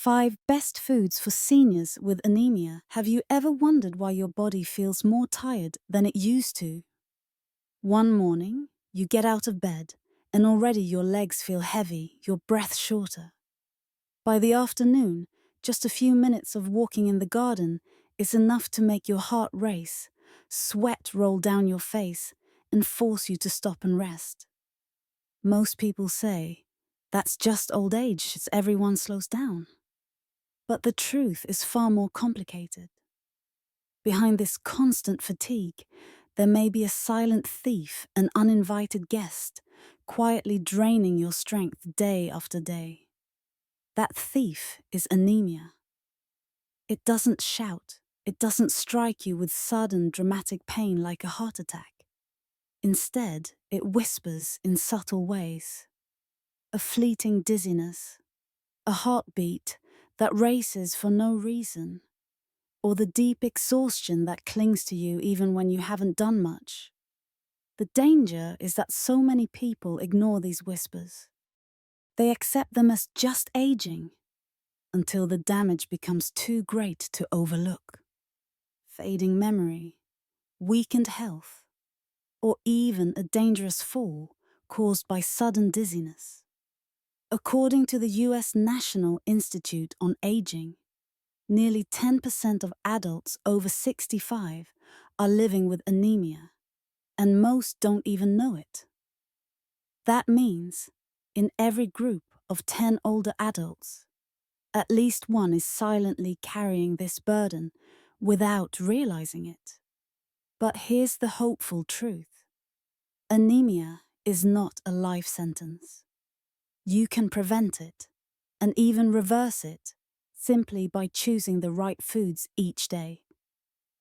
5 best foods for seniors with anemia. Have you ever wondered why your body feels more tired than it used to? One morning, you get out of bed, and already your legs feel heavy, your breath shorter. By the afternoon, just a few minutes of walking in the garden is enough to make your heart race, sweat roll down your face, and force you to stop and rest. Most people say, that's just old age as everyone slows down. But the truth is far more complicated. Behind this constant fatigue, there may be a silent thief, an uninvited guest, quietly draining your strength day after day. That thief is anemia. It doesn't shout, it doesn't strike you with sudden dramatic pain like a heart attack. Instead, it whispers in subtle ways. A fleeting dizziness, a heartbeat that races for no reason, or the deep exhaustion that clings to you even when you haven't done much. The danger is that so many people ignore these whispers. They accept them as just aging, until the damage becomes too great to overlook. Fading memory, weakened health, or even a dangerous fall caused by sudden dizziness. According to the US National Institute on Aging, nearly 10% of adults over 65 are living with anemia, and most don't even know it. That means, in every group of 10 older adults, at least one is silently carrying this burden without realizing it. But here's the hopeful truth. Anemia is not a life sentence. You can prevent it, and even reverse it, simply by choosing the right foods each day.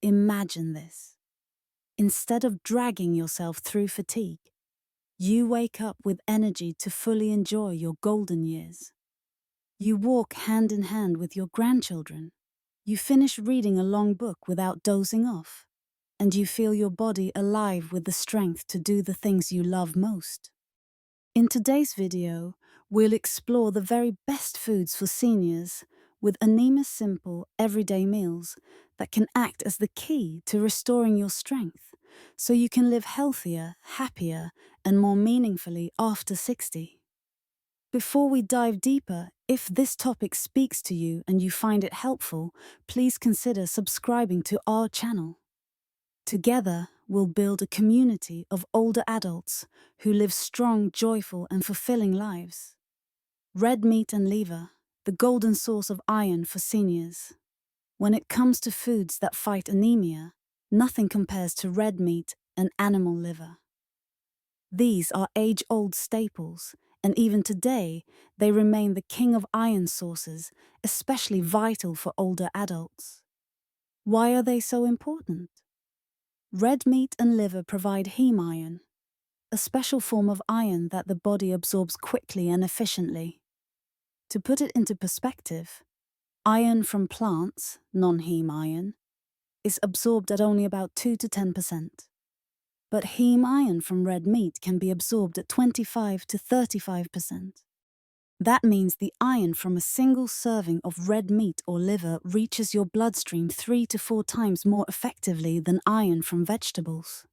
Imagine this. Instead of dragging yourself through fatigue, you wake up with energy to fully enjoy your golden years. You walk hand in hand with your grandchildren. You finish reading a long book without dozing off, and you feel your body alive with the strength to do the things you love most. In today's video, we'll explore the very best foods for seniors with Anemia's simple, everyday meals that can act as the key to restoring your strength so you can live healthier, happier, and more meaningfully after 60. Before we dive deeper, if this topic speaks to you and you find it helpful, please consider subscribing to our channel. Together, we'll build a community of older adults who live strong, joyful, and fulfilling lives. Red meat and liver, the golden source of iron for seniors. When it comes to foods that fight anemia, nothing compares to red meat and animal liver. These are age-old staples, and even today, they remain the king of iron sources, especially vital for older adults. Why are they so important? Red meat and liver provide heme iron, a special form of iron that the body absorbs quickly and efficiently. To put it into perspective, iron from plants, non-heme iron, is absorbed at only about 2 to 10%. But heme iron from red meat can be absorbed at 25 to 35%. That means the iron from a single serving of red meat or liver reaches your bloodstream 3 to 4 times more effectively than iron from vegetables.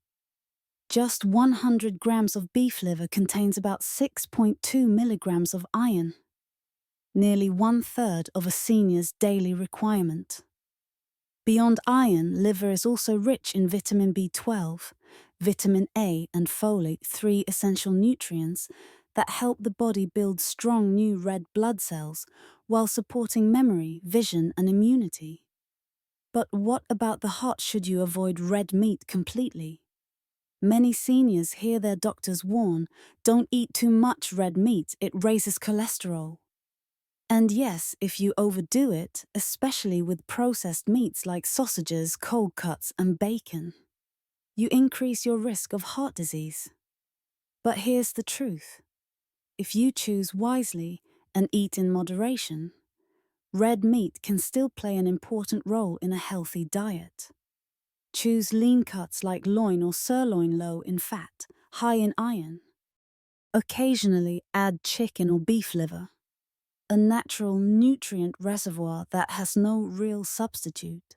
Just 100 grams of beef liver contains about 6.2 milligrams of iron, nearly 1/3 of a senior's daily requirement. Beyond iron, liver is also rich in vitamin B12, vitamin A, and folate, 3 essential nutrients that help the body build strong new red blood cells while supporting memory, vision, and immunity. But what about the heart? Should you avoid red meat completely? Many seniors hear their doctors warn, don't eat too much red meat, it raises cholesterol. And yes, if you overdo it, especially with processed meats like sausages, cold cuts, and bacon, you increase your risk of heart disease. But here's the truth. If you choose wisely and eat in moderation, red meat can still play an important role in a healthy diet. Choose lean cuts like loin or sirloin, low in fat, high in iron. Occasionally add chicken or beef liver. a natural nutrient reservoir that has no real substitute.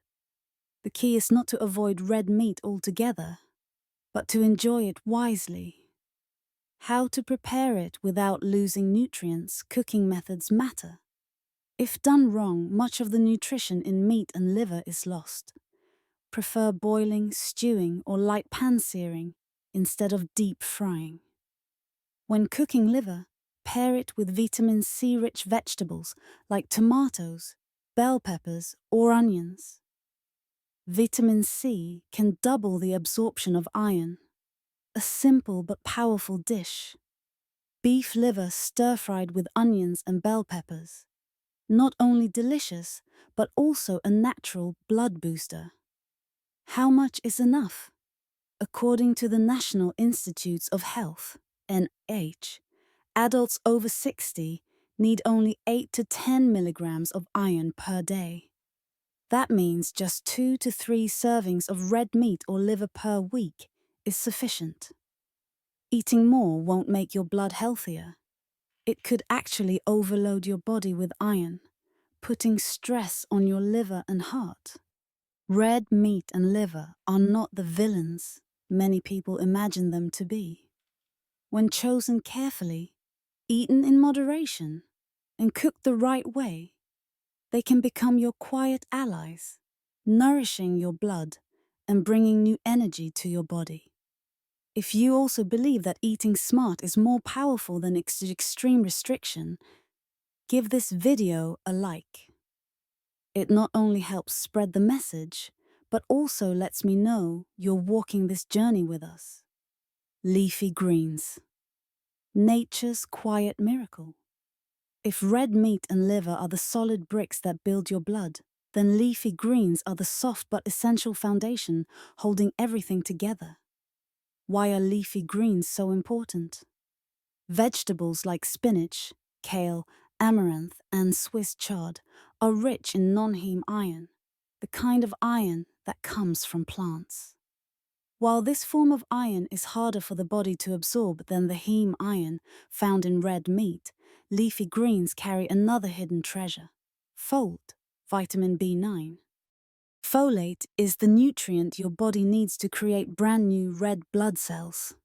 The key is not to avoid red meat altogether, but to enjoy it wisely. How to prepare it without losing nutrients, cooking methods matter. If done wrong, much of the nutrition in meat and liver is lost. Prefer boiling, stewing, or light pan-searing instead of deep frying. When cooking liver, pair it with vitamin C-rich vegetables like tomatoes, bell peppers, or onions. Vitamin C can double the absorption of iron. A simple but powerful dish. Beef liver stir-fried with onions and bell peppers. Not only delicious, but also a natural blood booster. How much is enough? According to the National Institutes of Health, NH, adults over 60 need only 8 to 10 milligrams of iron per day. That means just 2 to 3 servings of red meat or liver per week is sufficient. Eating more won't make your blood healthier. It could actually overload your body with iron, putting stress on your liver and heart. Red meat and liver are not the villains many people imagine them to be. When chosen carefully, eaten in moderation, and cooked the right way, they can become your quiet allies, nourishing your blood and bringing new energy to your body. If you also believe that eating smart is more powerful than extreme restriction, give this video a like. It not only helps spread the message, but also lets me know you're walking this journey with us. Leafy greens. Nature's quiet miracle. If red meat and liver are the solid bricks that build your blood, then leafy greens are the soft but essential foundation holding everything together. Why are leafy greens so important? Vegetables like spinach, kale, amaranth, and Swiss chard are rich in non-heme iron, the kind of iron that comes from plants. While this form of iron is harder for the body to absorb than the heme iron found in red meat, leafy greens carry another hidden treasure: folate, vitamin B9. Folate is the nutrient your body needs to create brand new red blood cells.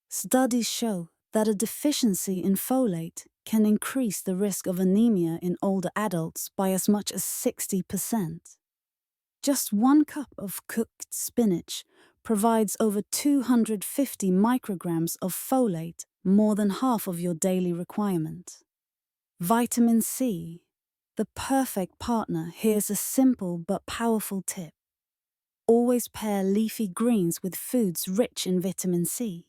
Studies show that a deficiency in folate can increase the risk of anemia in older adults by as much as 60%. Just 1 cup of cooked spinach provides over 250 micrograms of folate, more than half of your daily requirement. Vitamin C, the perfect partner. Here's a simple but powerful tip. Always pair leafy greens with foods rich in vitamin C.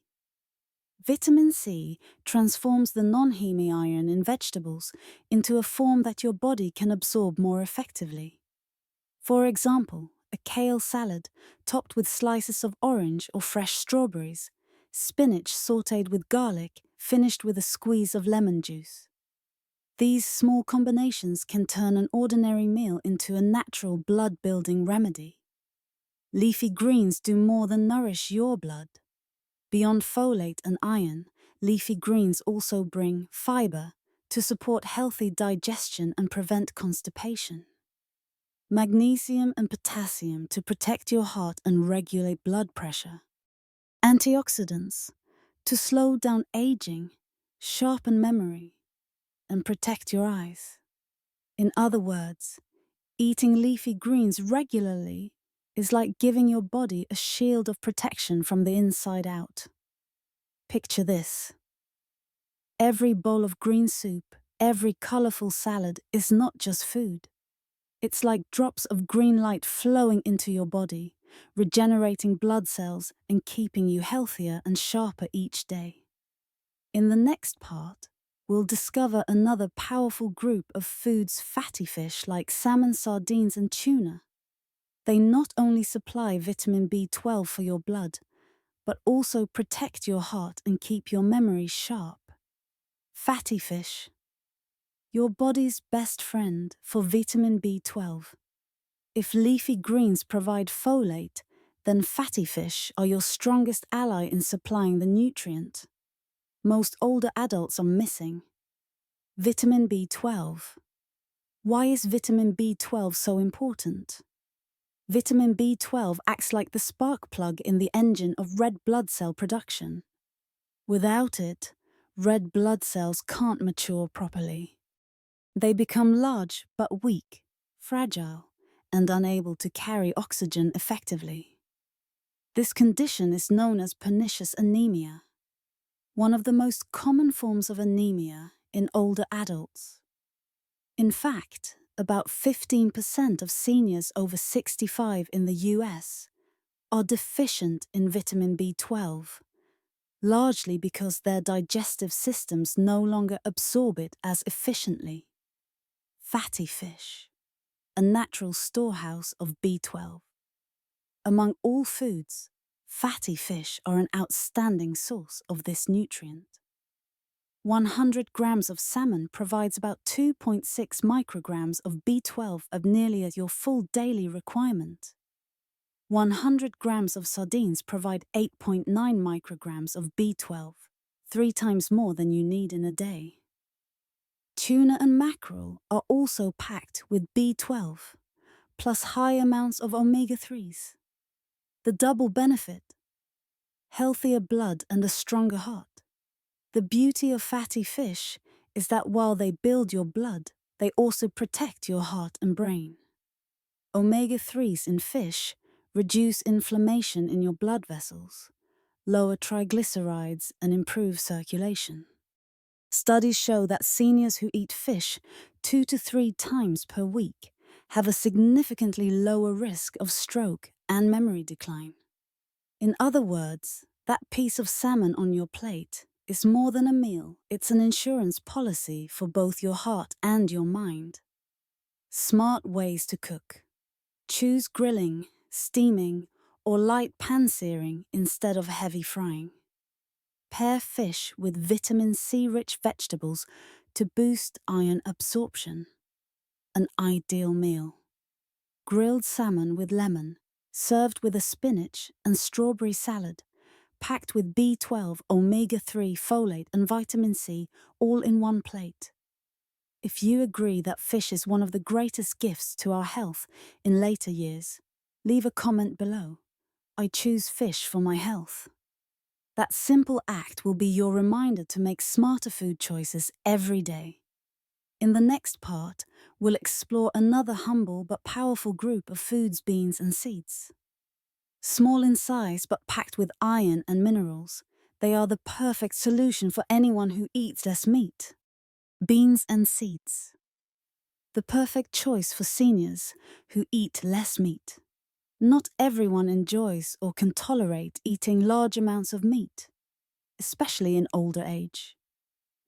Vitamin C transforms the non-heme iron in vegetables into a form that your body can absorb more effectively. For example, a kale salad topped with slices of orange or fresh strawberries, spinach sautéed with garlic, finished with a squeeze of lemon juice. These small combinations can turn an ordinary meal into a natural blood-building remedy. Leafy greens do more than nourish your blood. Beyond folate and iron, leafy greens also bring fiber to support healthy digestion and prevent constipation. Magnesium and potassium to protect your heart and regulate blood pressure. Antioxidants to slow down aging, sharpen memory, and protect your eyes. In other words, eating leafy greens regularly is like giving your body a shield of protection from the inside out. Picture this. Every bowl of green soup, every colorful salad is not just food. It's like drops of green light flowing into your body, regenerating blood cells and keeping you healthier and sharper each day. In the next part, we'll discover another powerful group of foods: fatty fish like salmon, sardines, and tuna. They not only supply vitamin B12 for your blood, but also protect your heart and keep your memory sharp. Fatty fish, your body's best friend for vitamin B12. If leafy greens provide folate, then fatty fish are your strongest ally in supplying the nutrient most older adults are missing. Vitamin B12. Why is vitamin B12 so important? Vitamin B12 acts like the spark plug in the engine of red blood cell production. Without it, red blood cells can't mature properly. They become large but weak, fragile, and unable to carry oxygen effectively. This condition is known as pernicious anemia, one of the most common forms of anemia in older adults. In fact, about 15% of seniors over 65 in the US are deficient in vitamin B12, largely because their digestive systems no longer absorb it as efficiently. Fatty fish, a natural storehouse of B12. Among all foods, fatty fish are an outstanding source of this nutrient. 100 grams of salmon provides about 2.6 micrograms of B12 of nearly at your full daily requirement. 100 grams of sardines provide 8.9 micrograms of B12, 3 times more than you need in a day. Tuna and mackerel are also packed with B12, plus high amounts of omega-3s. The double benefit: healthier blood and a stronger heart. The beauty of fatty fish is that while they build your blood, they also protect your heart and brain. Omega-3s in fish reduce inflammation in your blood vessels, lower triglycerides, and improve circulation. Studies show that seniors who eat fish 2 to 3 times per week have a significantly lower risk of stroke and memory decline. In other words, that piece of salmon on your plate is more than a meal, it's an insurance policy for both your heart and your mind. Smart ways to cook. Choose grilling, steaming, or light pan-searing instead of heavy frying. Pair fish with vitamin C-rich vegetables to boost iron absorption. An ideal meal. Grilled salmon with lemon, served with a spinach and strawberry salad, packed with B12, omega-3, folate, and vitamin C, all in one plate. If you agree that fish is one of the greatest gifts to our health in later years, leave a comment below. I choose fish for my health. That simple act will be your reminder to make smarter food choices every day. In the next part, we'll explore another humble but powerful group of foods: beans and seeds. Small in size but packed with iron and minerals, they are the perfect solution for anyone who eats less meat. Beans and seeds. The perfect choice for seniors who eat less meat. Not everyone enjoys or can tolerate eating large amounts of meat, especially in older age.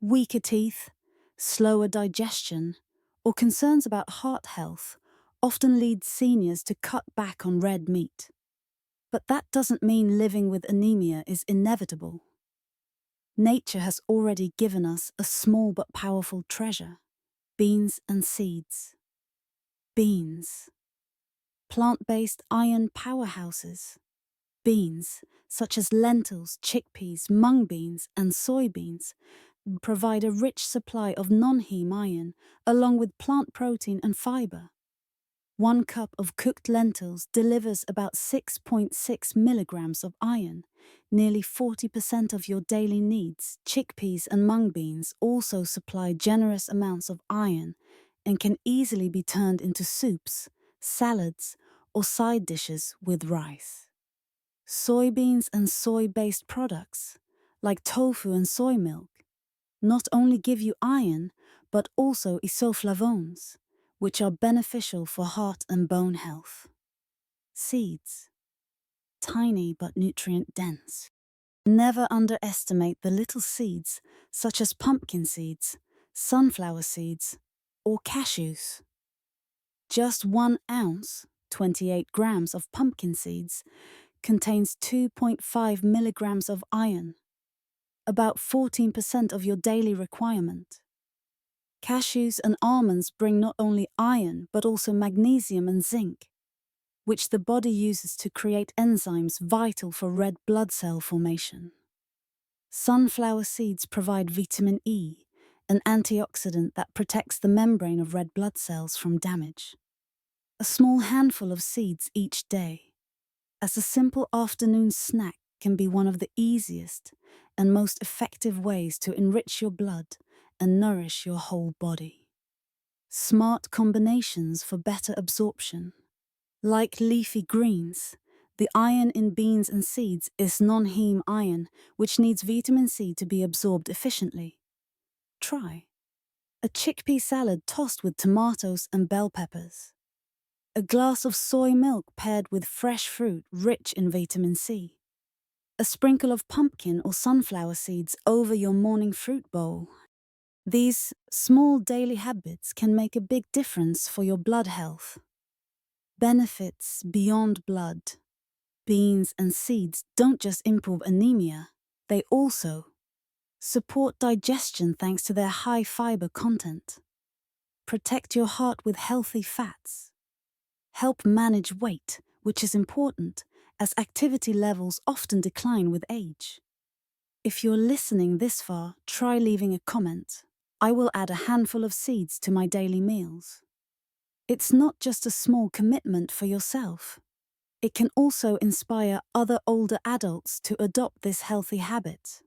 Weaker teeth, slower digestion, or concerns about heart health often lead seniors to cut back on red meat. But that doesn't mean living with anemia is inevitable. Nature has already given us a small but powerful treasure: beans and seeds. Beans. Plant-based iron powerhouses. Beans, such as lentils, chickpeas, mung beans, and soybeans, provide a rich supply of non-heme iron, along with plant protein and fiber. 1 cup of cooked lentils delivers about 6.6 milligrams of iron, nearly 40% of your daily needs. Chickpeas and mung beans also supply generous amounts of iron and can easily be turned into soups, salads, or side dishes with rice. Soybeans and soy-based products, like tofu and soy milk, not only give you iron, but also isoflavones, which are beneficial for heart and bone health. Seeds. Tiny but nutrient-dense. Never underestimate the little seeds, such as pumpkin seeds, sunflower seeds, or cashews. Just 1 ounce, 28 grams of pumpkin seeds, contains 2.5 milligrams of iron, about 14% of your daily requirement. Cashews and almonds bring not only iron but also magnesium and zinc, which the body uses to create enzymes vital for red blood cell formation. Sunflower seeds provide vitamin E an antioxidant that protects the membrane of red blood cells from damage. A small handful of seeds each day, as a simple afternoon snack, can be one of the easiest and most effective ways to enrich your blood and nourish your whole body. Smart combinations for better absorption. Like leafy greens, the iron in beans and seeds is non-heme iron, which needs vitamin C to be absorbed efficiently. Try a chickpea salad tossed with tomatoes and bell peppers. A glass of soy milk paired with fresh fruit rich in vitamin C. A sprinkle of pumpkin or sunflower seeds over your morning fruit bowl. These small daily habits can make a big difference for your blood health. Benefits beyond blood. Beans and seeds don't just improve anemia, they also support digestion thanks to their high fiber content. Protect your heart with healthy fats. Help manage weight, which is important, as activity levels often decline with age. If you're listening this far, try leaving a comment. I will add a handful of seeds to my daily meals. It's not just a small commitment for yourself. It can also inspire other older adults to adopt this healthy habit.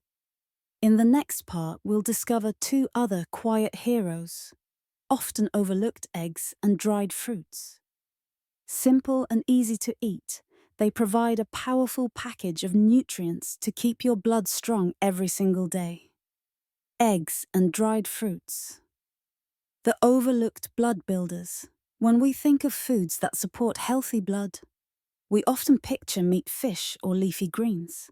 In the next part, we'll discover two other quiet heroes, often overlooked: eggs and dried fruits. Simple and easy to eat, they provide a powerful package of nutrients to keep your blood strong every single day. Eggs and dried fruits. The overlooked blood builders. When we think of foods that support healthy blood, we often picture meat, fish, or leafy greens.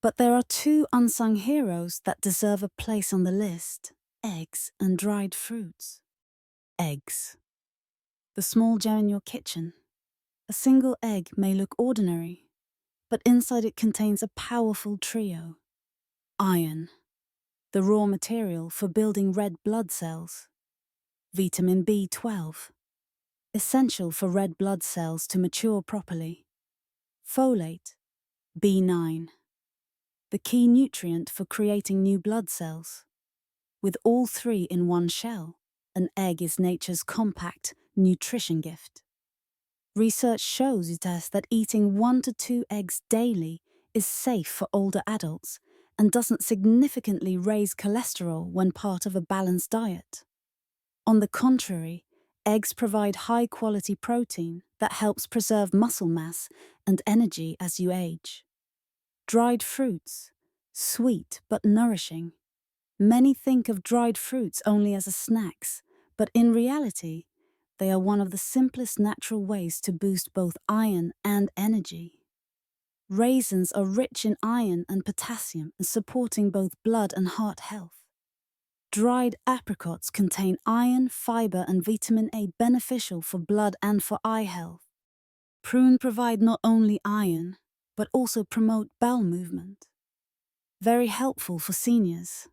But there are two unsung heroes that deserve a place on the list: eggs and dried fruits. Eggs. The small gem in your kitchen. A single egg may look ordinary, but inside it contains a powerful trio. Iron, the raw material for building red blood cells. Vitamin B12, essential for red blood cells to mature properly. Folate, B9, the key nutrient for creating new blood cells. With all three in one shell, an egg is nature's compact nutrition gift. Research shows that eating 1 to 2 eggs daily is safe for older adults and doesn't significantly raise cholesterol when part of a balanced diet. On the contrary, eggs provide high-quality protein that helps preserve muscle mass and energy as you age. Dried fruits, sweet but nourishing. Many think of dried fruits only as snacks, but in reality, they are one of the simplest natural ways to boost both iron and energy. Raisins are rich in iron and potassium, supporting both blood and heart health. Dried apricots contain iron, fiber, and vitamin A, beneficial for blood and for eye health. Prunes provide not only iron, but also promote bowel movement. Very helpful for seniors,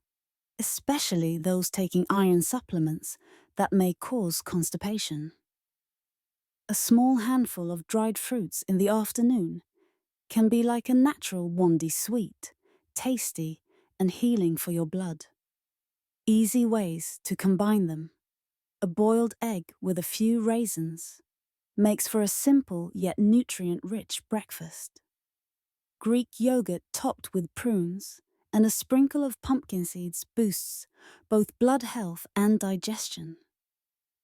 especially those taking iron supplements that may cause constipation. A small handful of dried fruits in the afternoon can be like a natural Wondi sweet, tasty and healing for your blood. Easy ways to combine them. A boiled egg with a few raisins makes for a simple yet nutrient-rich breakfast. Greek yogurt topped with prunes and a sprinkle of pumpkin seeds boosts both blood health and digestion.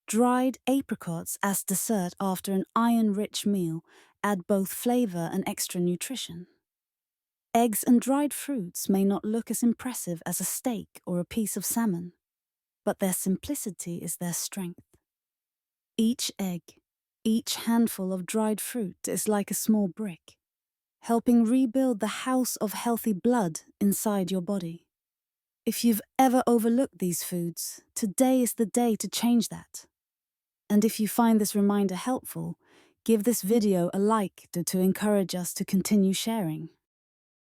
Dried apricots as dessert after an iron-rich meal add both flavor and extra nutrition. Eggs and dried fruits may not look as impressive as a steak or a piece of salmon, but their simplicity is their strength. Each egg, each handful of dried fruit is like a small brick, helping rebuild the house of healthy blood inside your body. If you've ever overlooked these foods, today is the day to change that. And if you find this reminder helpful, give this video a like to encourage us to continue sharing.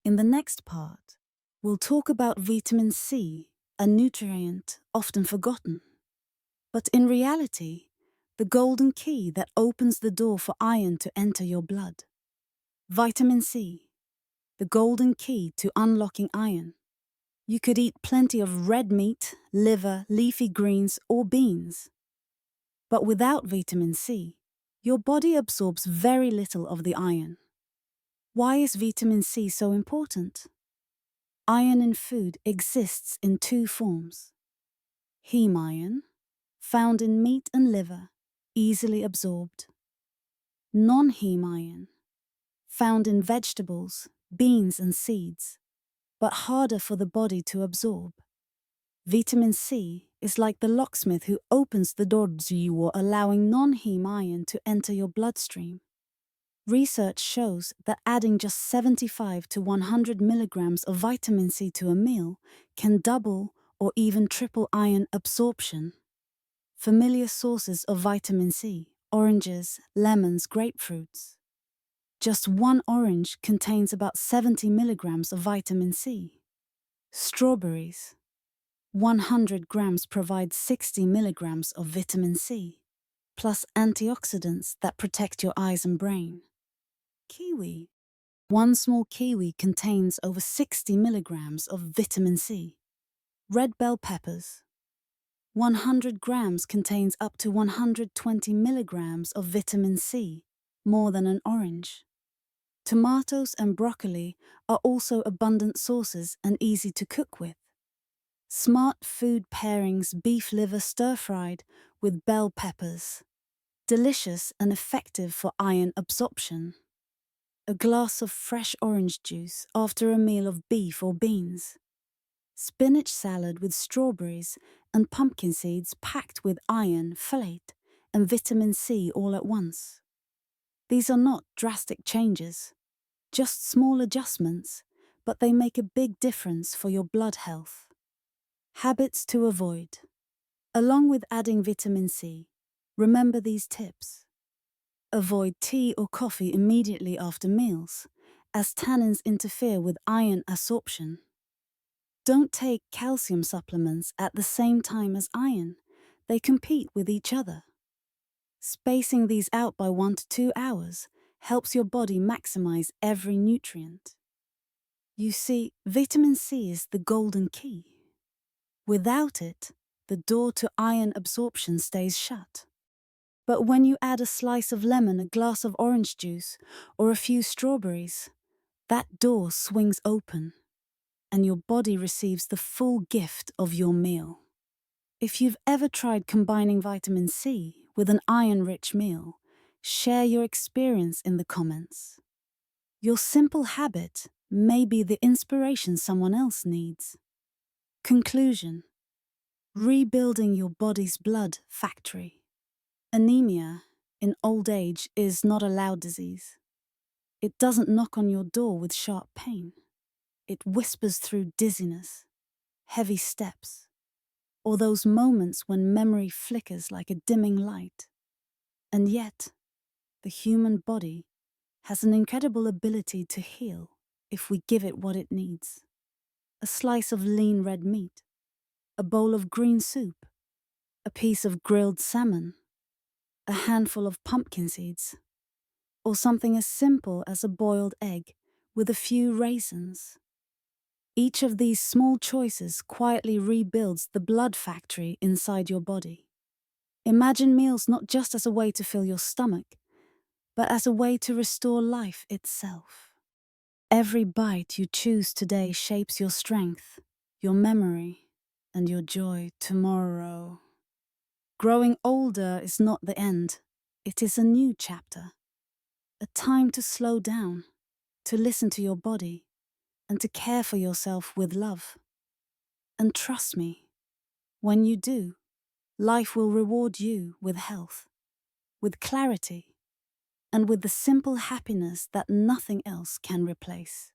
In the next part, we'll talk about vitamin C, a nutrient often forgotten. But in reality, the golden key that opens the door for iron to enter your blood. Vitamin C, the golden key to unlocking iron. You could eat plenty of red meat, liver, leafy greens, or beans. But without vitamin C, your body absorbs very little of the iron. Why is vitamin C so important? Iron in food exists in two forms. Heme iron, found in meat and liver, easily absorbed. Non-heme iron, found in vegetables, beans and seeds, but harder for the body to absorb. Vitamin C is like the locksmith who opens the door to you, allowing non-heme iron to enter your bloodstream. Research shows that adding just 75 to 100 milligrams of vitamin C to a meal can double or even triple iron absorption. Familiar sources of vitamin C: oranges, lemons, grapefruits. Just one orange contains about 70 milligrams of vitamin C. Strawberries. 100 grams provide 60 milligrams of vitamin C, plus antioxidants that protect your eyes and brain. Kiwi. One small kiwi contains over 60 milligrams of vitamin C. Red bell peppers. 100 grams contains up to 120 milligrams of vitamin C, more than an orange. Tomatoes and broccoli are also abundant sources and easy to cook with. Smart food pairings: beef liver stir-fried with bell peppers. Delicious and effective for iron absorption. A glass of fresh orange juice after a meal of beef or beans. Spinach salad with strawberries and pumpkin seeds packed with iron, folate, and vitamin C all at once. These are not drastic changes, just small adjustments, but they make a big difference for your blood health. Habits to avoid. Along with adding vitamin C, remember these tips. Avoid tea or coffee immediately after meals, as tannins interfere with iron absorption. Don't take calcium supplements at the same time as iron. They compete with each other. Spacing these out by 1 to 2 hours helps your body maximize every nutrient. You see, vitamin C is the golden key. Without it, the door to iron absorption stays shut. But when you add a slice of lemon, a glass of orange juice, or a few strawberries, that door swings open, and your body receives the full gift of your meal. If you've ever tried combining vitamin C with an iron-rich meal, share your experience in the comments. Your simple habit may be the inspiration someone else needs. Conclusion: rebuilding your body's blood factory. Anemia in old age is not a loud disease. It doesn't knock on your door with sharp pain. It whispers through dizziness, heavy steps, or those moments when memory flickers like a dimming light. And yet, the human body has an incredible ability to heal if we give it what it needs. A slice of lean red meat, a bowl of green soup, a piece of grilled salmon, a handful of pumpkin seeds, or something as simple as a boiled egg with a few raisins. Each of these small choices quietly rebuilds the blood factory inside your body. Imagine meals not just as a way to fill your stomach, but as a way to restore life itself. Every bite you choose today shapes your strength, your memory, and your joy tomorrow. Growing older is not the end. It is a new chapter. A time to slow down, to listen to your body, and to care for yourself with love. And trust me, when you do, life will reward you with health, with clarity, and with the simple happiness that nothing else can replace.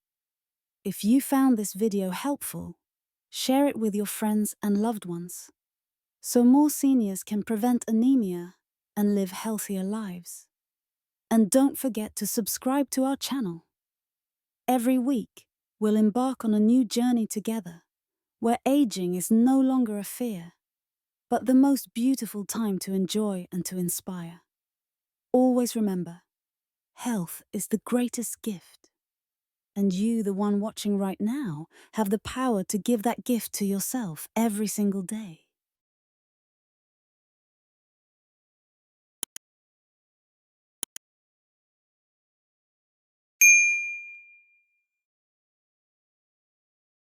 If you found this video helpful, share it with your friends and loved ones, so more seniors can prevent anemia and live healthier lives. And don't forget to subscribe to our channel. Every week, we'll embark on a new journey together, where aging is no longer a fear, but the most beautiful time to enjoy and to inspire. Always remember, health is the greatest gift. And you, the one watching right now, have the power to give that gift to yourself every single day.